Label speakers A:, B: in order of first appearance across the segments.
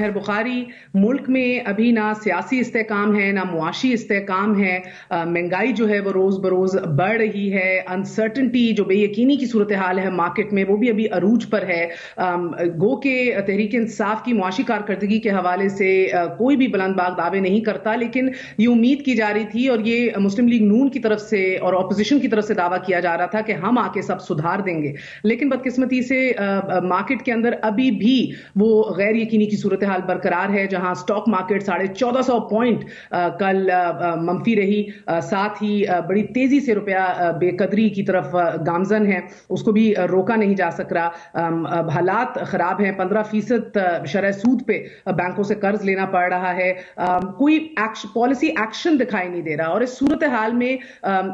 A: مہر بخاری، ملک میں ابھی نہ سیاسی استحکام ہے نہ معاشی استحکام ہے، مہنگائی جو ہے وہ روز بروز بڑھ رہی ہے، انسرٹنٹی جو بے یقینی کی صورتحال ہے مارکیٹ میں وہ بھی ابھی عروج پر ہے۔ گو کہ تحریک انصاف کی معاشی کارکردگی کے حوالے سے کوئی بھی بلند باغ دعوے نہیں کرتا، لیکن یہ امید کی جا رہی تھی اور یہ مسلم لیگ نون کی طرف سے اور اپوزیشن کی طرف سے دعویٰ کیا جا رہا تھا کہ ہم آ کے سب سدھار دیں گے، لیکن بدقسمتی سے مارکیٹ کے اندر ابھی بھی وہ غیر یقینی کی صورتحال برقرار ہے، جہاں سٹاک مارکیٹ 1450 پوائنٹ کل منفی رہی، ساتھ ہی بڑی تیزی سے روپیہ بے قدری کی طرف گامزن ہے، اس کو بھی روکا نہیں جا سک رہا۔ حالات خراب ہیں، 15% شرح سود پہ بینکوں سے قرض لینا پڑ رہا ہے، کوئی پالیسی ایکشن دکھائی نہیں دے رہا، اور اس صورتحال میں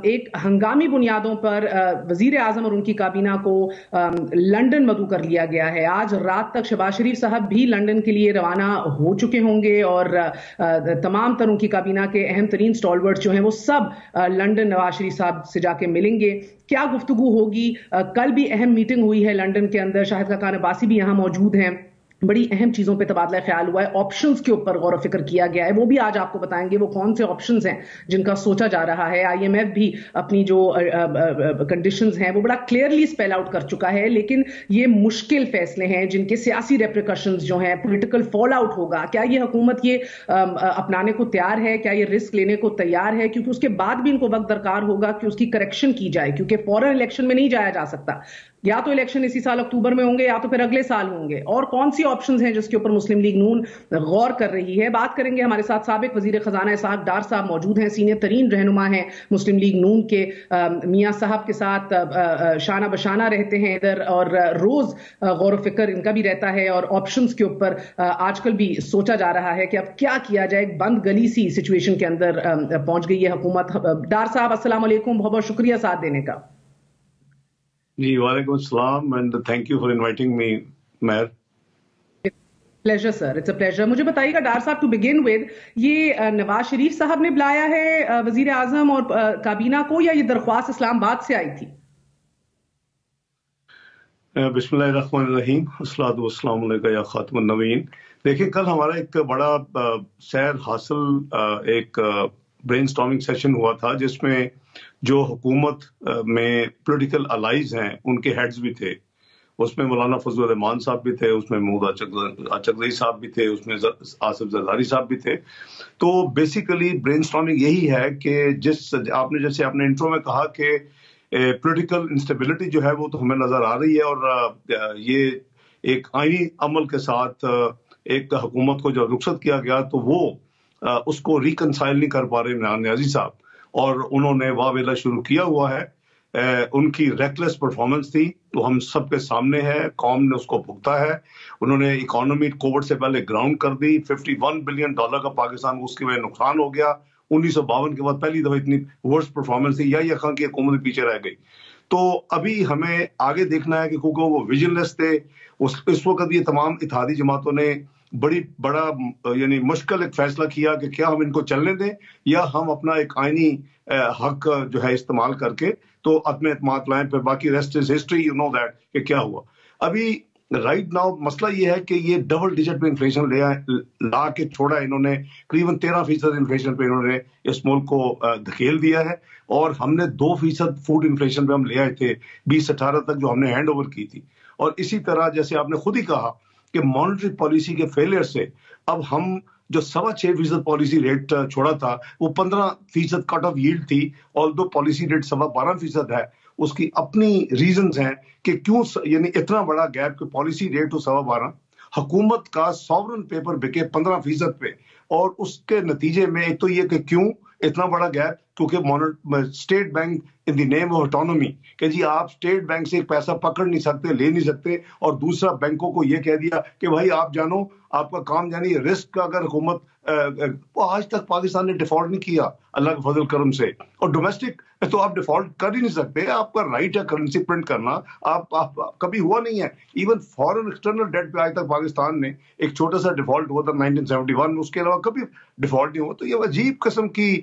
A: ایک ہنگامی بنیادوں پر وزیر اعظم اور ان کی کابینہ کو لندن مدعو کر لیا گیا ہے۔ آج رات تک شہباز شریف صاحب بھی لندن کے لیے روانہ ہو چکے ہوں گے، اور تمام تر ان کی کابینہ کے اہم ترین سٹالورٹ جو ہیں وہ سب لندن نواز شریف صاحب سے جا کے ملیں گے۔ کیا گفتگو ہوگی؟ کل بھی اہم میٹنگ ہوئی ہے لندن کے اندر، شاہد خاقان عباسی بھی یہاں موجود ہیں، بڑی اہم چیزوں پہ تبادلہ خیال ہوا ہے، آپشنز کے اوپر غور و فکر کیا گیا ہے، وہ بھی آج آپ کو بتائیں گے وہ کون سے آپشنز ہیں جن کا سوچا جا رہا ہے۔ آئی ایم ایف بھی اپنی جو کنڈیشنز ہیں وہ بڑا کلیئرلی اسپیل آؤٹ کر چکا ہے، لیکن یہ مشکل فیصلے ہیں جن کے سیاسی ریپریکشنز جو ہیں، پولیٹیکل فال آؤٹ ہوگا۔ کیا یہ حکومت یہ اپنانے کو تیار ہے؟ کیا یہ رسک لینے کو تیار ہے؟ کیونکہ اس کے بعد بھی ان کو وقت درکار ہوگا کہ اس کی کریکشن کی جائے، کیونکہ فوراً الیکشن میں نہیں جایا جا سکتا، یا تو الیکشن اسی سال اکتوبر میں ہوں گے یا تو پھر اگلے سال ہوں گے۔ اور کون سی آپشنز ہیں جس کے اوپر مسلم لیگ نون غور کر رہی ہے؟ بات کریں گے، ہمارے ساتھ سابق وزیر خزانہ اسحاق ڈار صاحب موجود ہیں، سینئر ترین رہنما ہیں مسلم لیگ نون کے، میاں صاحب کے ساتھ شانہ بشانہ رہتے ہیں ادھر، اور روز غور و فکر ان کا بھی رہتا ہے، اور آپشنز کے اوپر آج کل بھی سوچا جا رہا ہے کہ اب کیا کیا جائے۔ ایک بند گلی سی سچویشن کے اندر پہنچ گئی ہے حکومت۔ ڈار صاحب السلام علیکم، بہت بہت شکریہ ساتھ دینے کا۔
B: جی وعلیکم السلام، and thank you for inviting me Mehr.
A: Pleasure sir, it's a pleasure. مجھے بتائیے گا ڈار صاحب، ٹو بگن ود، یہ نواز شریف صاحب نے بلایا ہے وزیر اعظم اور کابینہ کو، یا یہ درخواست اسلام آباد سے آئی تھی؟
B: بسم اللہ الرحمن الرحیم، والصلاۃ والسلام علیکم یا خاتم النبیین۔ دیکھیں، کل ہمارا ایک بڑا سیر حاصل ایک برین سٹارمنگ سیشن ہوا تھا، جس میں جو حکومت میں پولیٹیکل الائز ہیں ان کے ہیڈز بھی تھے، اس میں مولانا فضل الرحمان صاحب بھی تھے، اس میں محمود اچکزئی صاحب بھی تھے، اس میں آصف زرداری صاحب بھی تھے۔ تو بیسیکلی برین سٹارمنگ یہی ہے کہ جیسے آپ نے انٹرو میں کہا کہ پولیٹیکل انسٹیبلٹی جو ہے وہ تو ہمیں نظر آ رہی ہے، اور یہ ایک آئینی عمل کے ساتھ ایک حکومت کو جو رخصت کیا گیا تو وہ اس کو ریکنسائل نہیں کر پا رہے عمران نیازی صاحب، اور انہوں نے واویلا شروع کیا ہوا ہے۔ ان کی ریکلیس پرفارمنس تھی تو ہم سب کے سامنے ہے، قوم نے اس کو بھگتا ہے۔ انہوں نے اکانومی کووڈ سے پہلے گراؤنڈ کر دی، $51 بلین کا پاکستان کو اس کی وجہ نقصان ہو گیا۔ 1952 کے بعد پہلی دفعہ اتنی ورسٹ پرفارمنس تھی، یا خان کی حکومت پیچھے رہ گئی۔ تو ابھی ہمیں آگے دیکھنا ہے کہ کیونکہ وہ ویژنلیس تھے، اس وقت یہ تمام اتحادی جماعتوں نے بڑا یعنی مشکل ایک فیصلہ کیا کہ کیا ہم ان کو چلنے دیں یا ہم اپنا ایک آئینی حق جو ہے استعمال کر کے تو اپنے اعتماد لائیں، پھر باقی rest is history, you know that کہ کیا ہوا۔ ابھی رائٹ ناؤ مسئلہ یہ ہے کہ یہ ڈبل ڈیجٹ پہ انفلیشن لا کے چھوڑا ہے انہوں نے، قریباً 13% انفلیشن پہ انہوں نے اس ملک کو دھکیل دیا ہے، اور ہم نے 2% فوڈ انفلیشن پہ ہم لے آئے تھے 2018 تک جو ہم نے ہینڈ اوور کی تھی۔ اور اسی طرح جیسے آپ نے خود ہی کہا کہ مانیٹری پالیسی کے فیلئر سے اب ہم جو 6.25% پالیسی ریٹ چھوڑا تھا وہ 15% کٹ آف ییلڈ تھی، اور دو پالیسی ریٹ 12.5% ہے۔ اس کی اپنی ریزنز ہیں کہ کیوں یعنی اتنا بڑا گیپ کہ پالیسی ریٹ ہو 12.5، حکومت کا ساورن پیپر بکے 15% پہ، اور اس کے نتیجے میں ایک تو یہ کہ کیوں اتنا بڑا گیپ، کیونکہ State Bank in the name of autonomy کہ جی آپ اسٹیٹ بینک سے ایک پیسہ پکڑ نہیں سکتے، لے نہیں سکتے، اور دوسرا بینکوں کو یہ کہہ دیا کہ بھائی آپ جانو آپ کا کام یعنی رسک کا، اگر حکومت آج تک پاکستان نے ڈیفالٹ نہیں کیا اللہ کے فضل کرم سے، اور ڈومیسٹک تو آپ ڈیفالٹ کر ہی نہیں سکتے، آپ کا رائٹ ہے کرنسی پرنٹ کرنا، آپ کبھی ہوا نہیں ہے۔ ایون فورن ایکسٹرنل ڈیٹ پہ آج تک پاکستان نے ایک چھوٹا سا ڈیفالٹ ہوا تھا 1971 میں، اس کے علاوہ کبھی ڈیفالٹ نہیں ہوا۔ تو یہ عجیب قسم کی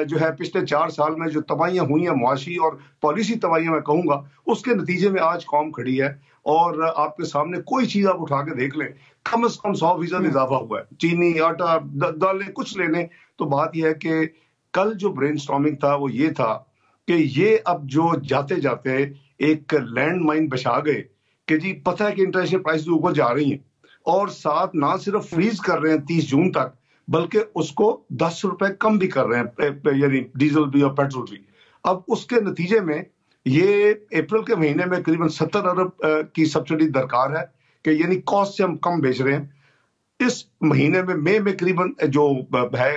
B: جو ہے پچھلے 4 سال میں جو تباہیاں ہوئی ہیں، معاشی اور پالیسی تباہیاں میں کہوں گا، اس کے نتیجے میں آج قوم کھڑی ہے، اور آپ کے سامنے کوئی چیز آپ اٹھا کے دیکھ لیں کم از کم 100% اضافہ ہوا ہے. چینی، آٹا، دالیں کچھ لے لیں. تو بات یہ ہے کہ کل جو برین سٹارمنگ تھا وہ یہ تھا کہ یہ اب جو جاتے جاتے ایک لینڈ مائن بچا گئے کہ جی پتہ ہے کہ انٹرنیشنل پرائس اوپر جا رہی ہیں اور ساتھ نہ صرف فریز کر رہے ہیں 30 جون تک بلکہ اس کو 10 روپے کم بھی کر رہے ہیں، یعنی ڈیزل بھی اور پیٹرول بھی. اب اس کے نتیجے میں یہ اپریل کے مہینے میں قریباً 70 ارب کی سبسڈی درکار ہے کہ یعنی کاسٹ سے ہم کم بیچ رہے ہیں. اس مہینے میں مئی میں قریباً جو ہے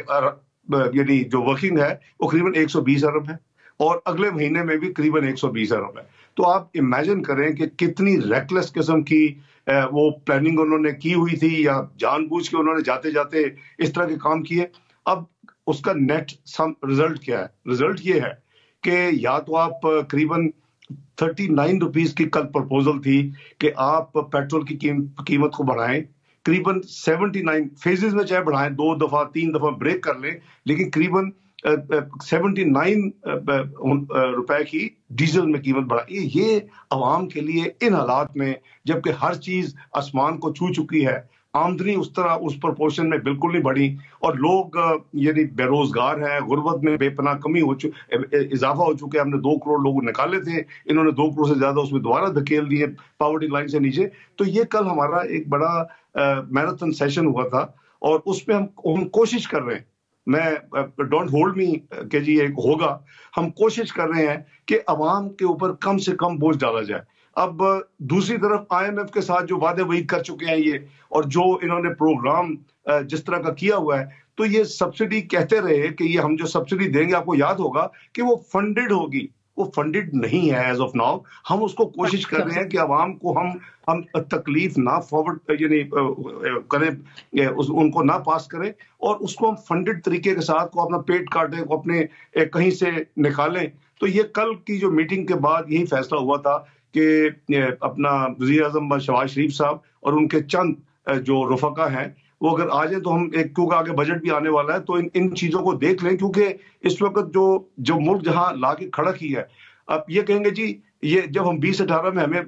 B: یعنی جو ورکنگ ہے وہ قریباً 120 ارب ہے اور اگلے مہینے میں بھی قریباً 120 ارب ہے. تو آپ امیجن کریں کہ کتنی ریکلیس قسم کی وہ پلاننگ انہوں نے کی ہوئی تھی یا جان بوجھ کے انہوں نے جاتے جاتے اس طرح کے کام کیے. اب اس کا نیٹ رزلٹ کیا ہے؟ رزلٹ یہ ہے کہ یا تو آپ قریباً 39 روپیز کی کل پرپوزل تھی کہ آپ پیٹرول کی قیمت کو بڑھائیں قریباً 79 فیزز میں، چاہے بڑھائیں 2 دفعہ 3 دفعہ بریک کر لیں، لیکن قریباً 79 روپے کی ڈیزل میں قیمت بڑھائی. یہ عوام کے لیے ان حالات میں جبکہ ہر چیز آسمان کو چھو چکی ہے، آمدنی اس طرح اس پرپورشن میں بالکل نہیں بڑھی اور لوگ یعنی بے روزگار ہیں، غربت میں بے پناہ کمی اضافہ ہو چکا ہے. ہم نے 2 کروڑ لوگ نکالے تھے، انہوں نے 2 کروڑ سے زیادہ اس میں دوبارہ دھکیل دیے پاورٹی لائن سے نیچے. تو یہ کل ہمارا ایک بڑا میراتھن سیشن ہوا تھا اور اس میں ہم کوشش کر رہے ہیں، میں ڈونٹ ہولڈ می کہ جی ایک ہوگا، ہم کوشش کر رہے ہیں کہ عوام کے اوپر کم سے کم بوجھ ڈالا جائے. اب دوسری طرف IMF کے ساتھ جو وعدے وعید کر چکے ہیں یہ اور جو انہوں نے پروگرام جس طرح کا کیا ہوا ہے، تو یہ سبسڈی کہتے رہے کہ یہ ہم جو سبسڈی دیں گے آپ کو یاد ہوگا کہ وہ فنڈڈ ہوگی، وہ فنڈڈ نہیں ہے ایز آف ناؤ. ہم اس کو کوشش کر رہے ہیں کہ عوام کو ہم تکلیف نہ فارورڈ یعنی کریں، ان کو نہ پاس کریں اور اس کو ہم فنڈڈ طریقے کے ساتھ کو اپنا پیٹ کاٹیں، کو اپنے کہیں سے نکالیں. تو یہ کل کی جو میٹنگ کے بعد یہی فیصلہ ہوا تھا کہ اپنا وزیر اعظم شہباز شریف صاحب اور ان کے چند جو رفقا ہیں وہ اگر آ جائیں تو ہم کیونکہ آگے بجٹ بھی آنے والا ہے تو ان چیزوں کو دیکھ لیں، کیونکہ اس وقت جو ملک جہاں لا کے کھڑا کی ہے، اب یہ کہیں گے جی یہ جب ہم 2018 میں ہمیں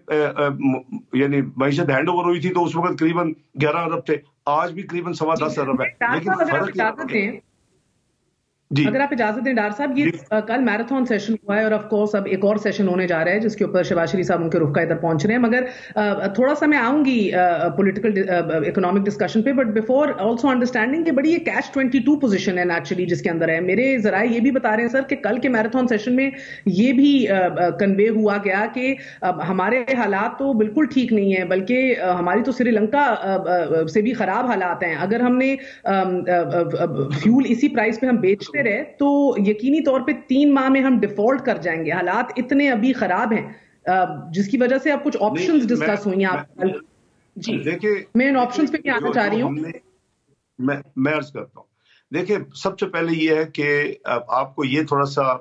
B: یعنی معیشت ہینڈ اوور ہوئی تھی تو اس وقت قریباً 11 ارب تھے، آج بھی قریباً 10.25 ارب ہے. لیکن فرق
A: اگر آپ اجازت دیں ڈاکٹر صاحب، یہ کل میراتھن سیشن ہوا ہے اور آف کورس اب ایک اور سیشن ہونے جا رہا ہے جس کے اوپر شہباز شریف صاحب ان کے رفقا ادھر پہنچ رہے ہیں، مگر تھوڑا سا میں آؤں گی پولیٹیکل اکنامک ڈسکشن پہ، بٹ بفور آلسو انڈرسٹینڈنگ کہ بڑی یہ کیچ 22 پوزیشن ہے نیچرلی جس کے اندر ہے. میرے ذرائع یہ بھی بتا رہے ہیں سر کہ کل کے میراتھن سیشن میں یہ بھی کنوے ہوا گیا کہ ہمارے حالات تو بالکل ٹھیک نہیں ہیں، بلکہ ہماری تو سری لنکا سے بھی خراب حالات ہیں. اگر ہم نے فیول اسی پرائس پہ ہم بیچ رہے تو یقینی طور پہ 3 ماہ میں ہم ڈیفالٹ کر جائیں گے. حالات اتنے ابھی خراب ہیں جس کی وجہ سے اب کچھ آپشنز ڈسکس ہوئی ہیں. آپ جی دیکھیں میں ان آپشنز پہ کیا آنا چاہ رہی ہوں،
B: میں عرض کرتا ہوں. دیکھیں سب سے پہلے یہ ہے کہ آپ کو یہ تھوڑا سا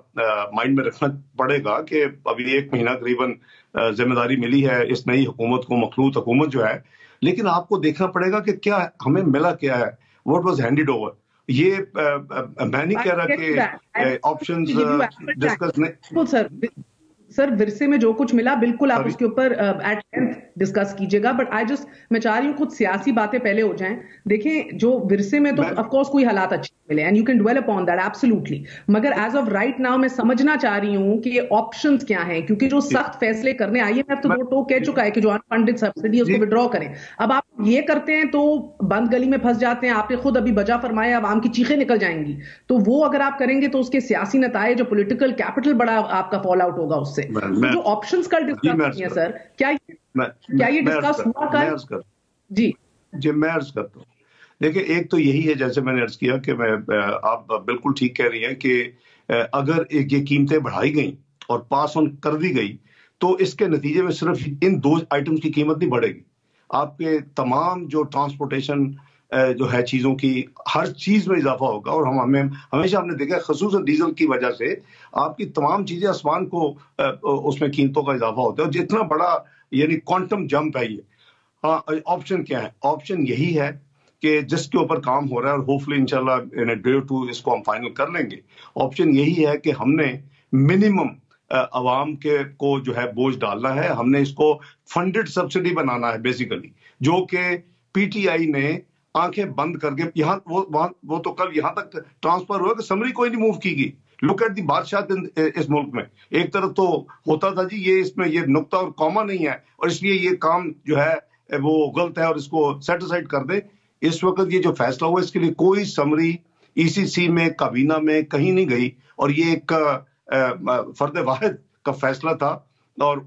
B: مائنڈ میں رکھنا پڑے گا کہ ابھی 1 مہینہ قریباً ذمہ داری ملی ہے اس نئی حکومت کو، مخلوط حکومت جو ہے، لیکن آپ کو دیکھنا پڑے گا کہ کیا ہمیں ملا کیا ہے، واٹ واز ہینڈڈ اوور. یہ میں نہیں کہہ رہا کہ آپشنز ڈسکس نہیں
A: سر ورثے میں جو کچھ ملا بالکل آپ اس کے اوپر ایٹ لینتھ ڈسکس کیجئے گا، بٹ میں چاہ رہی ہوں کچھ سیاسی باتیں پہلے ہو جائیں. دیکھیں جو ورثے میں تو آف کورس کوئی حالات اچھے ملے and you can dwell upon that absolutely, مگر ایز آف رائٹ ناؤ میں سمجھنا چاہ رہی ہوں کہ یہ آپشنز کیا ہیں، کیونکہ جو سخت فیصلے کرنے آئی ہے تو 2 ٹوک کہہ چکا ہے کہ جو انفنڈڈ سبسڈی اس کو وڈرا کریں. اب آپ یہ کرتے ہیں تو بند گلی میں پھنس جاتے ہیں. آپ نے خود ابھی بجا فرمایا عوام کی چیخیں نکل جائیں گی، تو وہ اگر آپ کریں گے تو اس کے سیاسی نتائج جو پولیٹیکل کیپٹل بڑا آپ کا فال آؤٹ ہوگا اس سے. جو آپشنز کل ڈسکس ہوئی ہیں سر، کیا یہ ڈسکس ہوا کل؟
B: جی میں عرض کرتا ہوں. دیکھیں ایک تو یہی ہے جیسے میں نے عرض کیا کہ آپ بالکل ٹھیک کہہ رہی ہیں کہ اگر یہ قیمتیں بڑھائی گئیں اور پاس آن کر دی گئی تو اس کے نتیجے میں صرف ان 2 آئٹمز کی قیمت نہیں بڑھے گی، آپ کے تمام جو ٹرانسپورٹیشن جو ہے چیزوں کی ہر چیز میں اضافہ ہوگا. اور ہمیشہ ہم نے دیکھا خصوصاً ڈیزل کی وجہ سے آپ کی تمام چیزیں آسمان کو اس میں قیمتوں کا اضافہ ہوتا ہے. جتنا بڑا یعنی کوانٹم جمپ ہے یہ. ہاں آپشن کیا ہے؟ آپشن یہی ہے کہ جس کے اوپر کام ہو رہا ہے اور ہوپفلی انشاءاللہ ان ڈے 2 اس کو ہم فائنل کر لیں گے. آپشن یہی ہے کہ ہم نے منیمم عوام کے کو جو ہے بوجھ ڈالنا ہے. ہم نے اس کو فنڈڈ سبسڈی بنانا ہے بیسیکلی, جو کہ پی ٹی آئی نے آنکھیں بند کر کے یہاں وہ تو کل یہاں تک ٹرانسفر ہوا کہ سمری کوئی نہیں موو کی گئی. لک ایٹ دی بادشاہت اس ملک میں. ایک طرف تو ہوتا تھا جی یہ اس میں یہ نقطہ اور کاما نہیں ہے اور اس لیے یہ کام جو ہے وہ غلط ہے اور اس کو سیٹ اسائڈ کر دیں. اس وقت یہ جو فیصلہ ہوا اس کے لیے کوئی سمری ای سی سی میں کابینہ میں کہیں نہیں گئی اور یہ ایک فرد واحد کا فیصلہ تھا اور